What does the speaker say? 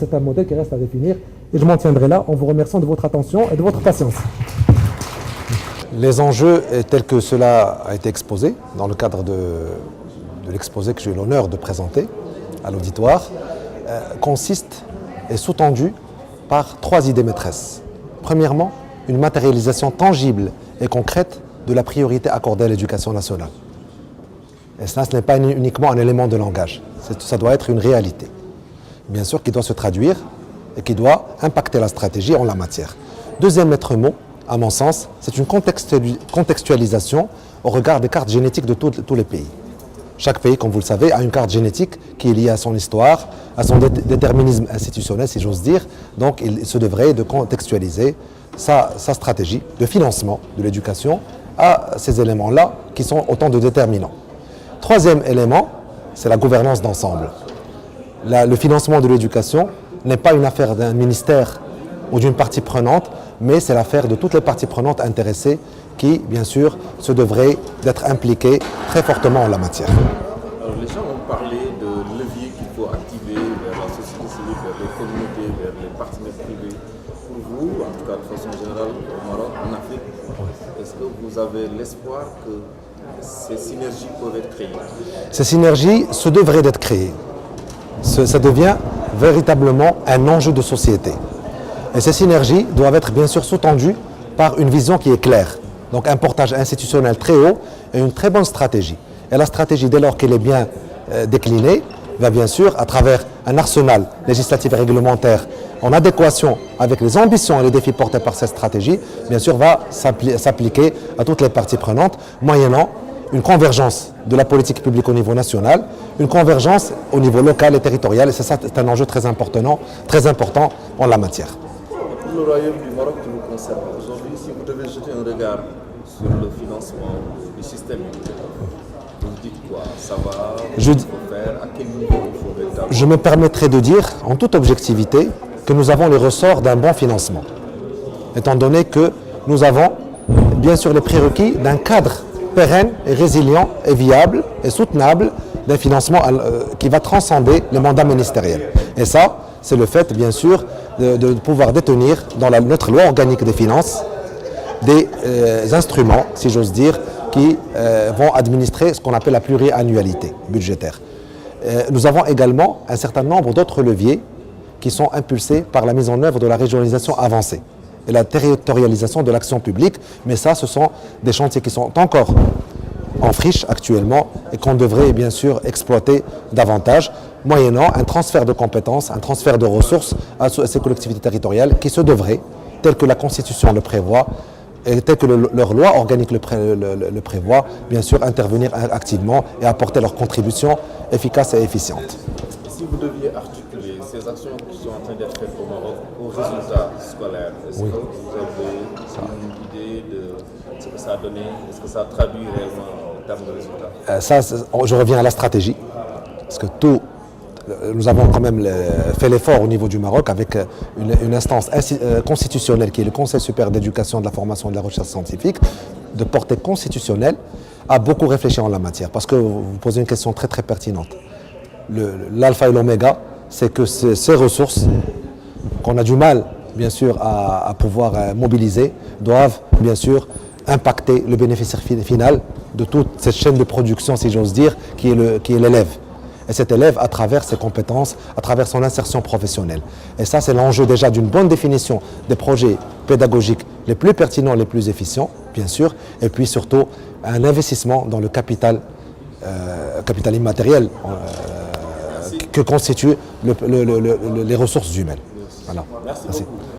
C'est un modèle qui reste à définir et je m'en tiendrai là en vous remerciant de votre attention et de votre patience. Les enjeux tels que cela a été exposé dans le cadre de l'exposé que j'ai eu l'honneur de présenter à l'auditoire consistent et sous-tendus par trois idées maîtresses. Premièrement, une matérialisation tangible et concrète de la priorité accordée à l'éducation nationale. Et cela, ce n'est pas uniquement un élément de langage, ça doit être une réalité. Bien sûr, qui doit se traduire et qui doit impacter la stratégie en la matière. Deuxième maître mot, à mon sens, c'est une contextualisation au regard des cartes génétiques de tous les pays. Chaque pays, comme vous le savez, a une carte génétique qui est liée à son histoire, à son déterminisme institutionnel, si j'ose dire. Donc, il se devrait de contextualiser sa stratégie de financement de l'éducation à ces éléments-là qui sont autant de déterminants. Troisième élément, c'est la gouvernance d'ensemble. Le financement de l'éducation n'est pas une affaire d'un ministère ou d'une partie prenante, mais c'est l'affaire de toutes les parties prenantes intéressées qui, bien sûr, se devraient d'être impliquées très fortement en la matière. Alors, les gens ont parlé de leviers qu'il faut activer vers la société civile, vers les communautés, vers les partenaires privés. Pour vous, en tout cas de façon générale au Maroc, en Afrique, est-ce que vous avez l'espoir que ces synergies peuvent être créées? Ces synergies se devraient d'être créées. Ça devient véritablement un enjeu de société. Et ces synergies doivent être bien sûr sous-tendues par une vision qui est claire. Donc un portage institutionnel très haut et une très bonne stratégie. Et la stratégie, dès lors qu'elle est bien déclinée, va bien sûr, à travers un arsenal législatif et réglementaire en adéquation avec les ambitions et les défis portés par cette stratégie, bien sûr, va s'appliquer à toutes les parties prenantes, moyennant une convergence de la politique publique au niveau national, une convergence au niveau local et territorial, et c'est un enjeu très important en la matière. Pour le Royaume du Maroc qui vous concerne aujourd'hui, si vous devez jeter un regard sur le financement du système éducatif, vous dites quoi? Ça va? Il faut faire? À quel niveau il faut véritablement? Je me permettrai de dire, en toute objectivité, que nous avons les ressorts d'un bon financement, étant donné que nous avons bien sûr les prérequis d'un cadre pérenne et résilient et viable et soutenable d'un financement qui va transcender les mandats ministériels. Et ça, c'est le fait, bien sûr, de pouvoir détenir dans notre loi organique des finances des instruments, si j'ose dire, qui vont administrer ce qu'on appelle la pluriannualité budgétaire. Nous avons également un certain nombre d'autres leviers qui sont impulsés par la mise en œuvre de la régionalisation avancée et la territorialisation de l'action publique, mais ça, ce sont des chantiers qui sont encore en friche actuellement et qu'on devrait bien sûr exploiter davantage, moyennant un transfert de compétences, un transfert de ressources à ces collectivités territoriales qui se devraient, tel que la Constitution le prévoit, et tel que leur loi organique le prévoit, bien sûr intervenir activement et apporter leur contribution efficace et efficiente. Si vous deviez articuler ces actions qui sont en train d'être faites au Maroc aux résultats scolaires, est-ce que vous avez une idée de ce que ça a donné? Est-ce que ça a traduit réellement en termes de résultats? Je reviens à la stratégie, parce que nous avons quand même fait l'effort au niveau du Maroc avec une instance constitutionnelle qui est le Conseil supérieur d'éducation, de la formation et de la recherche scientifique, de portée constitutionnelle, a beaucoup réfléchi en la matière, parce que vous posez une question très très pertinente. L'alpha et l'oméga, c'est que ces ressources qu'on a du mal, bien sûr, à pouvoir mobiliser, doivent, bien sûr, impacter le bénéficiaire final de toute cette chaîne de production, si j'ose dire, qui est l'élève. Et cet élève, à travers ses compétences, à travers son insertion professionnelle. Et ça, c'est l'enjeu déjà d'une bonne définition des projets pédagogiques les plus pertinents, les plus efficients, bien sûr, et puis surtout un investissement dans le capital immatériel que constituent les ressources humaines. Voilà. Merci beaucoup.